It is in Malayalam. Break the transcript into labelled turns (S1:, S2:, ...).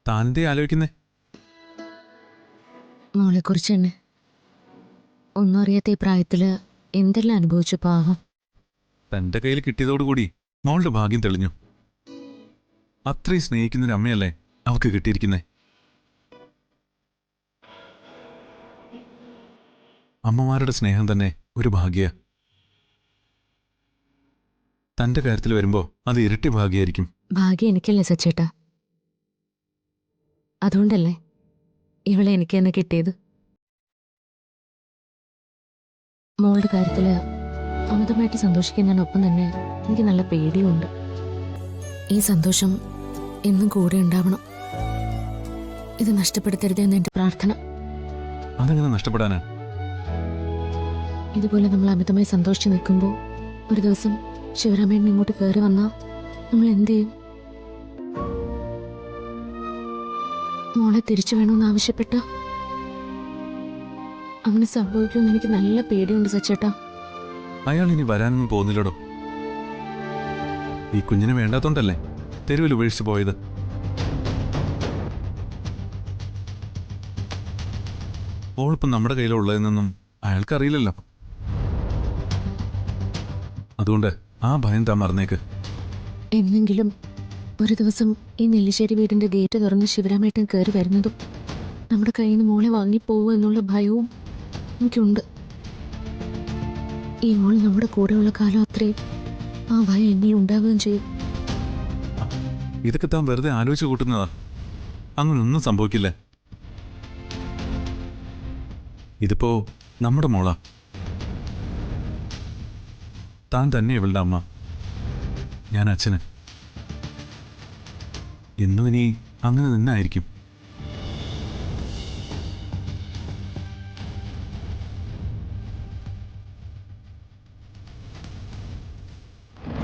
S1: താനെന്തേ ആലോചിക്കുന്നേ?
S2: മോളെക്കുറിച്ച് തന്നെ. ഒന്നും അറിയാത്ത ഈ പ്രായത്തില് എന്തെല്ലാം അനുഭവിച്ചു പാവം.
S1: തന്റെ കയ്യിൽ കിട്ടിയതോടുകൂടി മോളുടെ ഭാഗ്യം തെളിഞ്ഞു. അത്രയും സ്നേഹിക്കുന്നൊരു അമ്മയല്ലേ അവക്ക് കിട്ടിയിരിക്കുന്നേ. അമ്മമാരുടെ സ്നേഹം തന്നെ ഒരു ഭാഗ്യ. തന്റെ കാര്യത്തിൽ വരുമ്പോ അത് ഇരട്ടി ഭാഗ്യായിരിക്കും.
S2: ഭാഗ്യം എനിക്കല്ലേ സച്ചേട്ടാ. അതുകൊണ്ടല്ലേ ഇവളെ എനിക്ക് തന്നെ കിട്ടിയത്. മോളുടെ കാര്യത്തില് അമിതമായിട്ട് സന്തോഷിക്കുന്നതിനൊപ്പം തന്നെ എനിക്ക് നല്ല പേടിയുമുണ്ട്. ഈ സന്തോഷം എന്നും കൂടെ ഉണ്ടാവണം. ഇത് നഷ്ടപ്പെടുത്തരുതെന്ന് എൻ്റെ പ്രാർത്ഥന.
S1: അതെങ്ങനെ നഷ്ടപ്പെടാനാ?
S2: ഇതുപോലെ നമ്മൾ അമിതമായി സന്തോഷിച്ച് നിൽക്കുമ്പോൾ ഒരു ദിവസം ശിവരാമേണ്ണ ഇങ്ങോട്ട് കയറി വന്നാൽ നമ്മൾ എന്ത് ചെയ്യും? മോളെ തിരിച്ചു വേണമെന്ന് ആവശ്യപ്പെട്ട അങ്ങനെ സംഭവിക്കുമെന്ന് എനിക്ക് നല്ല പേടിയുണ്ട് സച്ചേട്ടാ.
S1: അയാൾ ഇനി വരാനൊന്നും പോകുന്നില്ലടോ. ഈ കുഞ്ഞിനെ വേണ്ടാത്തോണ്ടല്ലേ തെരുവിൽ ഉപേക്ഷിച്ചു പോയത്. ഓളിപ്പം നമ്മുടെ കയ്യിലുള്ളതെന്നൊന്നും അയാൾക്കറിയില്ലല്ലോ. അതുകൊണ്ട് ആ ഭയം താൻ മറന്നേക്ക്.
S2: എന്നെങ്കിലും ഒരു ദിവസം ഈ നെല്ലിശ്ശേരി വീടിന്റെ ഗേറ്റ് തുറന്ന് ശിവരാമേട്ടൻ കയറി വരുന്നതും നമ്മുടെ കയ്യിൽ നിന്ന് മോളെ വാങ്ങിപ്പോവോ എന്നുള്ള ഭയവും എനിക്കുണ്ട്. ഈ മോൾ നമ്മുടെ കൂടെയുള്ള കാലം അത്രയും ആ ഭയം എന്നെയും ഉണ്ടാവുകയും ചെയ്യും.
S1: ഇതൊക്കെ താൻ വെറുതെ ആലോചിച്ച് കൂട്ടുന്നതാ. അങ്ങനൊന്നും സംഭവിക്കില്ല. ഇതിപ്പോ നമ്മുടെ മോളാ. താൻ തന്നെ ഇവളുടെ അമ്മ, ഞാൻ അച്ഛന്. എന്നും ഇനി അങ്ങനെ നിന്നായിരിക്കും.